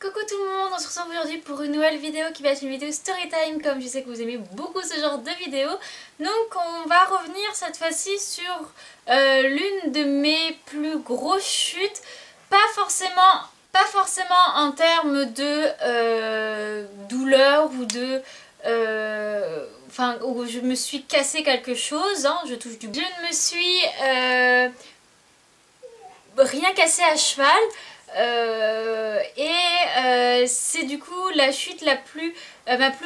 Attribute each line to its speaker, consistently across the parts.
Speaker 1: Coucou tout le monde, on se retrouve aujourd'hui pour une nouvelle vidéo qui va être une vidéo storytime, comme je sais que vous aimez beaucoup ce genre de vidéo. Donc on va revenir cette fois-ci sur l'une de mes plus grosses chutes, pas forcément en termes de douleur ou de... Enfin, où je me suis cassé quelque chose, hein, je touche du bois. Je ne me suis rien cassé à cheval. C'est du coup la chute ma plus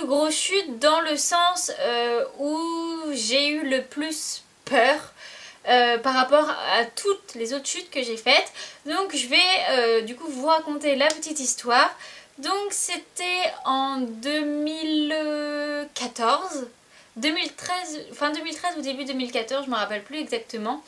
Speaker 1: grosse chute, dans le sens où j'ai eu le plus peur par rapport à toutes les autres chutes que j'ai faites. Donc je vais du coup vous raconter la petite histoire. Donc c'était en 2014, 2013, fin 2013 ou début 2014, je me rappelle plus exactement.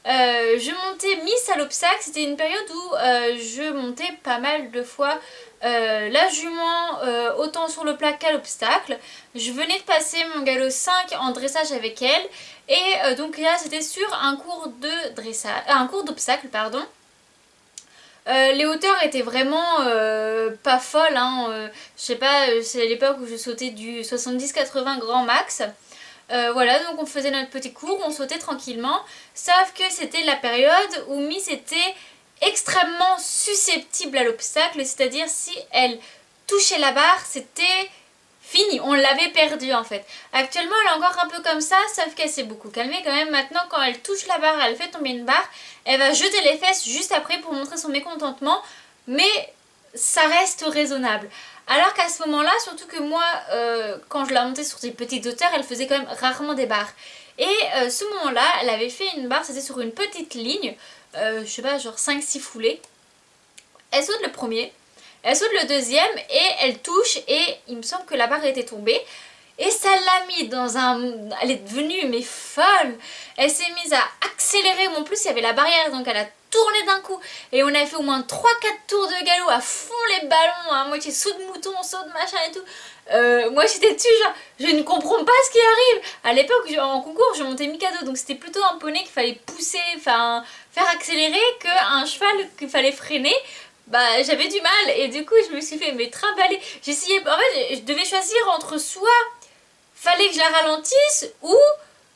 Speaker 1: Je montais Miss à l'obstacle, c'était une période où je montais pas mal de fois la jument, autant sur le plat qu'à l'obstacle. Je venais de passer mon galop 5 en dressage avec elle, et donc là c'était sur un cours de dressage, un cours d'obstacle, pardon. Les hauteurs étaient vraiment pas folles, hein. Je sais pas, c'est à l'époque où je sautais du 70-80 grand max. Voilà, donc on faisait notre petit cours, on sautait tranquillement, sauf que c'était la période où Miss était extrêmement susceptible à l'obstacle, c'est-à-dire si elle touchait la barre, c'était fini, on l'avait perdue en fait. Actuellement elle est encore un peu comme ça, sauf qu'elle s'est beaucoup calmée quand même. Maintenant quand elle touche la barre, elle fait tomber une barre, elle va jeter les fesses juste après pour montrer son mécontentement, mais ça reste raisonnable. Alors qu'à ce moment-là, surtout que moi, quand je la montais sur des petites hauteurs, elle faisait quand même rarement des barres. Et ce moment-là, elle avait fait une barre, c'était sur une petite ligne, je sais pas, genre 5-6 foulées. Elle saute le premier, elle saute le deuxième et elle touche, et il me semble que la barre était tombée. Et ça l'a mis dans un... Elle est devenue mais folle. Elle s'est mise à accélérer, mais en plus il y avait la barrière, donc elle a tourné d'un coup. Et on a fait au moins 3-4 tours de galop à fond les ballons, à moitié saut de mouton, saut de machin et tout. Moi j'étais dessus genre, je ne comprends pas ce qui arrive. À l'époque en concours je montais Mikado, donc c'était plutôt un poney qu'il fallait pousser, enfin faire accélérer, qu'un cheval qu'il fallait freiner. Bah j'avais du mal, et du coup je me suis fait mais trimballer. J'essayais, en fait je devais choisir entre soit fallait que je la ralentisse ou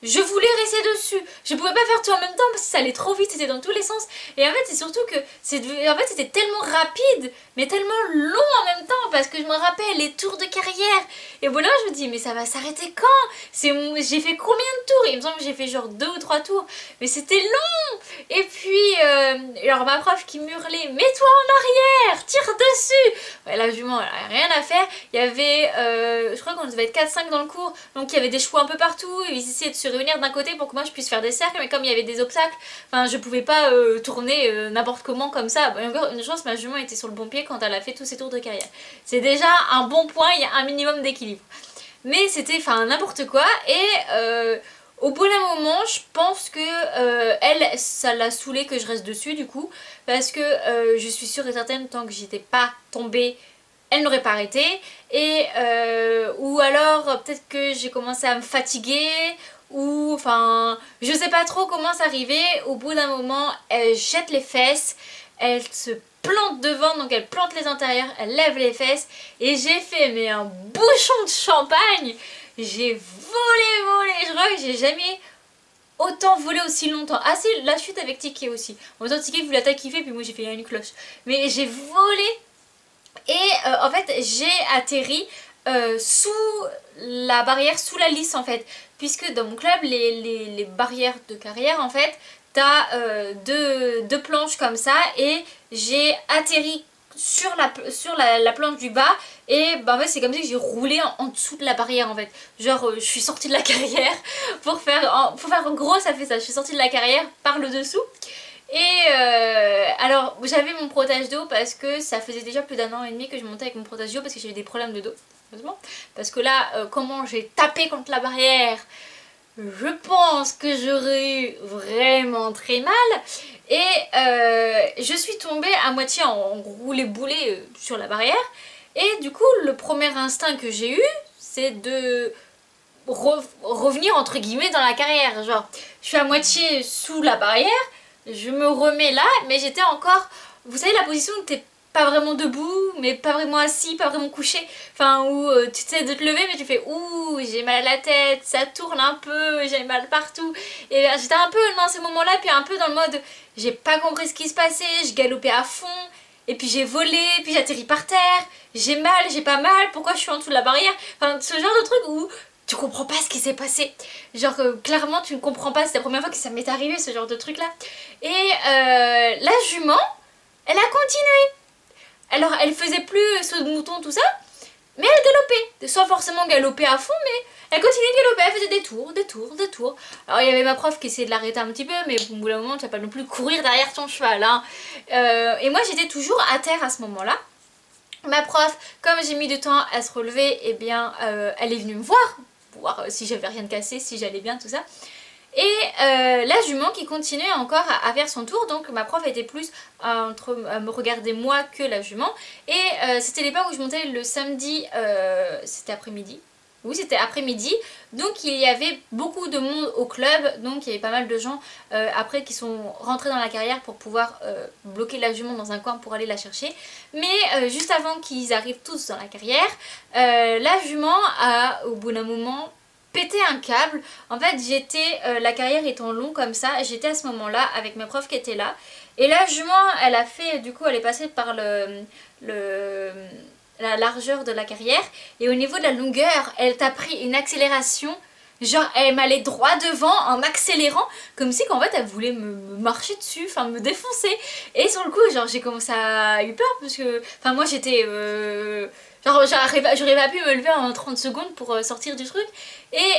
Speaker 1: je voulais rester dessus. Je pouvais pas faire tout en même temps parce que ça allait trop vite, c'était dans tous les sens. Et en fait c'est surtout que c'était tellement rapide mais tellement long en même temps, parce que je me rappelle les tours de carrière. Et voilà, je me dis mais ça va s'arrêter quand? J'ai fait combien de tours? Il me semble que j'ai fait genre 2 ou 3 tours, mais c'était long. Et puis alors ma prof qui m'hurlait mets-toi en arrière, tire dessus. Ouais, la jument elle avait rien à faire. Il y avait je crois qu'on devait être 4-5 dans le cours, donc il y avait des chevaux un peu partout, et ils essayaient de se réunir d'un côté pour que moi je puisse faire des cercles, mais comme il y avait des obstacles, enfin je pouvais pas tourner n'importe comment comme ça. Bon, encore une chance, ma jument était sur le bon pied quand elle a fait tous ses tours de carrière. C'est déjà un bon point, il y a un minimum d'équilibre. Mais c'était enfin n'importe quoi, et au bout d'un moment je pense que elle, ça l'a saoulée que je reste dessus du coup, parce que je suis sûre et certaine, tant que j'étais pas tombée, elle n'aurait pas arrêté. Et ou alors peut-être que j'ai commencé à me fatiguer, ou enfin je sais pas trop comment c'est arrivé. Au bout d'un moment elle jette les fesses, elle se plante devant, donc elle plante les antérieurs, elle lève les fesses, et j'ai fait mais un bouchon de champagne. J'ai volé, je crois que j'ai jamais autant volé aussi longtemps. Ah si, la chute avec Tiki aussi. En même temps Tiki voulait la kiffer, puis moi j'ai fait une cloche. Mais j'ai volé, et en fait j'ai atterri sous la barrière, sous la lisse en fait, puisque dans mon club les barrières de carrière en fait t'as deux planches comme ça, et j'ai atterri sur la planche du bas, et bah en fait c'est comme si j'ai roulé en dessous de la barrière en fait. Genre je suis sortie de la carrière pour faire en gros ça fait ça, je suis sortie de la carrière par le dessous. Et alors j'avais mon protège dos, parce que ça faisait déjà plus d'1 an et demi que je montais avec mon protège dos, parce que j'avais des problèmes de dos, heureusement. Parce que là comment j'ai tapé contre la barrière, je pense que j'aurais eu vraiment très mal. Et je suis tombée à moitié en roulé boulet sur la barrière. Et du coup le premier instinct que j'ai eu, c'est de revenir entre guillemets dans la carrière. Genre je suis à moitié sous la barrière, je me remets là, mais j'étais encore... Vous savez la position où t'es pas vraiment debout, mais pas vraiment assis, pas vraiment couché. Enfin, où tu essaies de te lever, mais tu fais ouh, j'ai mal à la tête, ça tourne un peu, j'ai mal partout. Et j'étais un peu dans ces moments-là, puis un peu dans le mode, j'ai pas compris ce qui se passait, je galopais à fond, et puis j'ai volé, puis j'atterris par terre, j'ai mal, j'ai pas mal, pourquoi je suis en dessous de la barrière. Enfin, ce genre de truc où tu comprends pas ce qui s'est passé. Genre, clairement, tu ne comprends pas, c'est la première fois que ça m'est arrivé, ce genre de truc-là. Et la jument, elle a continué. Alors elle faisait plus saut de mouton tout ça, mais elle galopait, sans forcément galoper à fond, mais elle continuait de galoper, elle faisait des tours, des tours, des tours. Alors il y avait ma prof qui essayait de l'arrêter un petit peu, mais au bout d'un moment tu vas pas non plus courir derrière ton cheval. Hein. Et moi j'étais toujours à terre à ce moment-là. Ma prof, comme j'ai mis du temps à se relever, eh bien elle est venue me voir si j'avais rien de cassé, si j'allais bien, tout ça. Et la jument qui continuait encore à faire son tour, donc ma prof était plus à me regarder moi que la jument. Et c'était l'époque où je montais le samedi, c'était après-midi. Oui, c'était après-midi, donc il y avait beaucoup de monde au club, donc il y avait pas mal de gens après qui sont rentrés dans la carrière pour pouvoir bloquer la jument dans un coin pour aller la chercher. Mais juste avant qu'ils arrivent tous dans la carrière, la jument a au bout d'un moment péter un câble. En fait j'étais, la carrière étant longue comme ça, j'étais à ce moment là avec mes profs qui étaient là, et la jument elle a fait, du coup elle est passée par la largeur de la carrière, et au niveau de la longueur elle t'a pris une accélération, genre elle m'allait droit devant en accélérant, comme si qu'en fait elle voulait me marcher dessus, enfin me défoncer. Et sur le coup genre j'ai commencé à eu peur parce que, enfin moi j'étais genre j'aurais pas pu me lever en 30 secondes pour sortir du truc. Et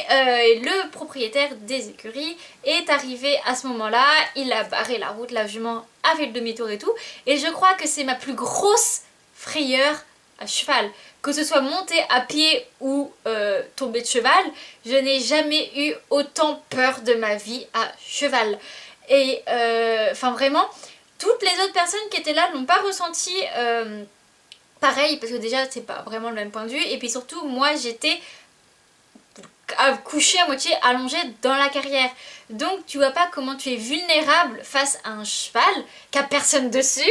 Speaker 1: le propriétaire des écuries est arrivé à ce moment-là, il a barré la route, la jument a fait le demi-tour et tout. Et je crois que c'est ma plus grosse frayeur à cheval. Que ce soit monter à pied ou tomber de cheval, je n'ai jamais eu autant peur de ma vie à cheval. Et enfin vraiment, toutes les autres personnes qui étaient là n'ont pas ressenti pareil, parce que déjà c'est pas vraiment le même point de vue. Et puis surtout moi j'étais couchée à moitié allongée dans la carrière. Donc tu vois pas comment tu es vulnérable face à un cheval qui a personne dessus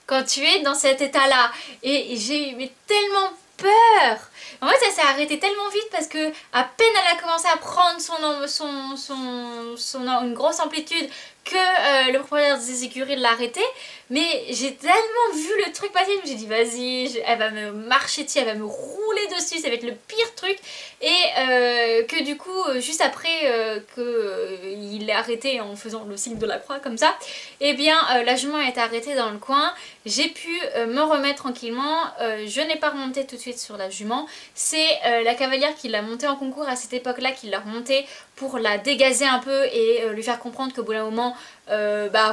Speaker 1: quand tu es dans cet état là. Et j'ai eu tellement peur. En fait ça s'est arrêté tellement vite parce que à peine elle a commencé à prendre une grosse amplitude que le propriétaire des écuries l'a arrêté. Mais j'ai tellement vu le truc passer, je me suis dit vas-y, elle va me marcher dessus, elle va me rouler dessus, ça va être le pire truc. Et que du coup, juste après qu'il l'ait arrêté en faisant le signe de la croix comme ça, et bien la jument a été arrêtée dans le coin. J'ai pu me remettre tranquillement, je n'ai pas remonté tout de suite sur la jument. C'est la cavalière qui l'a montée en concours à cette époque-là, qui l'a remontée pour la dégazer un peu et lui faire comprendre qu'au bout d'un moment,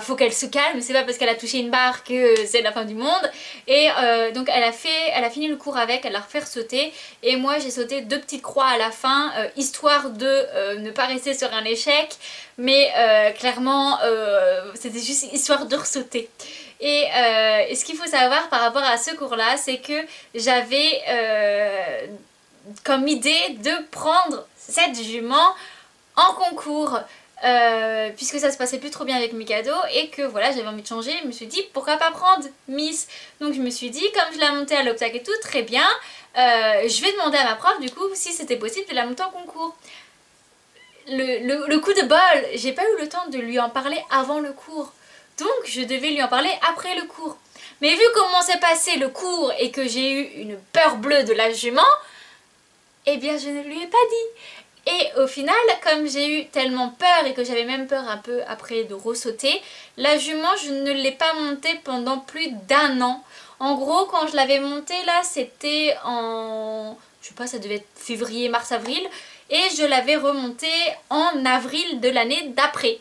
Speaker 1: faut qu'elle se calme, c'est pas parce qu'elle a touché une barre que c'est la fin du monde. Et donc elle a fini le cours avec, elle l'a refait sauter, et moi j'ai sauté 2 petites croix à la fin, histoire de ne pas rester sur un échec, mais clairement c'était juste histoire de ressauter. Et ce qu'il faut savoir par rapport à ce cours là, c'est que j'avais comme idée de prendre cette jument en concours, puisque ça se passait plus trop bien avec Mikado et que voilà, j'avais envie de changer. Je me suis dit pourquoi pas prendre Miss. Donc je me suis dit, comme je la montais à l'obstacle et tout, très bien, je vais demander à ma prof du coup si c'était possible de la monter en concours. Le coup de bol, j'ai pas eu le temps de lui en parler avant le cours, donc je devais lui en parler après le cours. Mais vu comment s'est passé le cours et que j'ai eu une peur bleue de la jument, eh bien je ne lui ai pas dit. Et au final, comme j'ai eu tellement peur et que j'avais même peur un peu après de ressauter, la jument je ne l'ai pas montée pendant plus d'1 an. En gros, quand je l'avais montée là, c'était en, je sais pas, ça devait être février, mars, avril, et je l'avais remontée en avril de l'année d'après.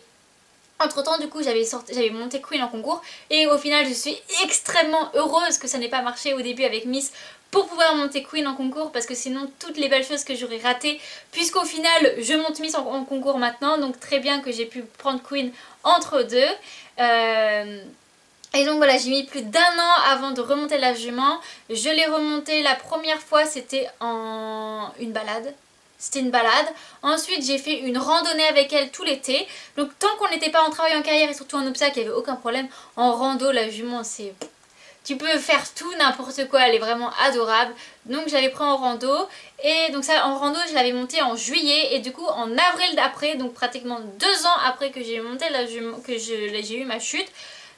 Speaker 1: Entre temps du coup j'avais monté Queen en concours, et au final je suis extrêmement heureuse que ça n'ait pas marché au début avec Miss pour pouvoir monter Queen en concours, parce que sinon toutes les belles choses que j'aurais ratées, puisqu'au final je monte Miss en concours maintenant, donc très bien que j'ai pu prendre Queen entre deux. Et donc voilà, j'ai mis plus d'1 an avant de remonter la jument. Je l'ai remontée la première fois, c'était en une balade. C'était une balade. Ensuite j'ai fait une randonnée avec elle tout l'été. Donc tant qu'on n'était pas en travail en carrière et surtout en obstacle, il n'y avait aucun problème. En rando, la jument c'est tu peux faire tout, n'importe quoi, elle est vraiment adorable. Donc j'avais pris en rando et donc ça en rando je l'avais monté en juillet et du coup en avril d'après, donc pratiquement 2 ans après que j'ai monté la jument, que j'ai eu ma chute,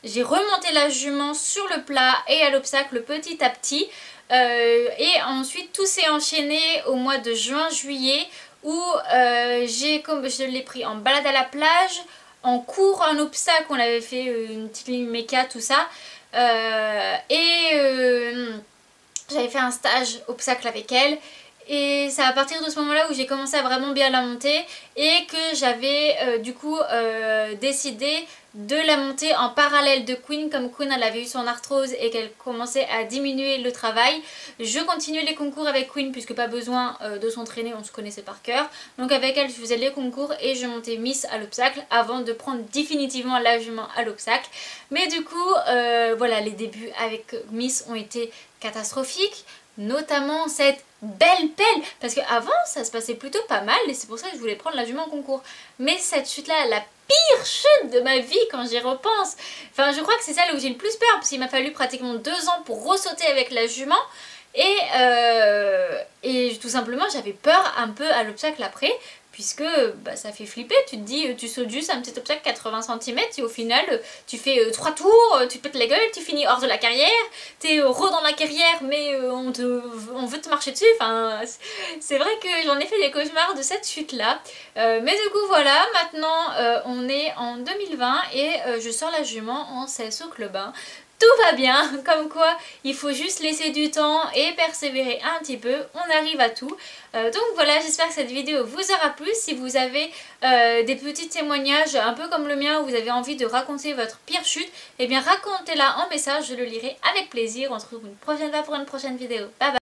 Speaker 1: j'ai remonté la jument sur le plat et à l'obstacle petit à petit. Et ensuite tout s'est enchaîné au mois de juin-juillet où je l'ai pris en balade à la plage, en cours, en obstacle, on avait fait une petite ligne méca, tout ça. J'avais fait un stage obstacle avec elle. Et c'est à partir de ce moment là où j'ai commencé à vraiment bien la monter et que j'avais du coup décidé de la monter en parallèle de Queen. Comme Queen elle avait eu son arthrose et qu'elle commençait à diminuer le travail, je continuais les concours avec Queen puisque pas besoin de s'entraîner, on se connaissait par cœur. Donc avec elle je faisais les concours et je montais Miss à l'obstacle avant de prendre définitivement la jument à l'obstacle. Mais du coup voilà, les débuts avec Miss ont été catastrophiques. Notamment cette belle pelle, parce qu'avant ça se passait plutôt pas mal et c'est pour ça que je voulais prendre la jument en concours. Mais cette chute là, la pire chute de ma vie quand j'y repense, enfin je crois que c'est celle où j'ai le plus peur parce qu'il m'a fallu pratiquement 2 ans pour ressauter avec la jument et tout simplement j'avais peur un peu à l'obstacle après. Puisque bah, ça fait flipper, tu te dis tu sautes juste un petit obstacle 80 cm et au final tu fais 3 tours, tu te pètes la gueule, tu finis hors de la carrière, t'es dans la carrière mais on veut te marcher dessus, enfin c'est vrai que j'en ai fait des cauchemars de cette chute là. Mais du coup voilà, maintenant on est en 2020 et je sors la jument en cesse au club 1. Tout va bien, comme quoi il faut juste laisser du temps et persévérer un petit peu, on arrive à tout. Donc voilà, j'espère que cette vidéo vous aura plu. Si vous avez des petits témoignages un peu comme le mien où vous avez envie de raconter votre pire chute, eh bien racontez-la en message, je le lirai avec plaisir. On se retrouve une prochaine fois pour une prochaine vidéo. Bye bye.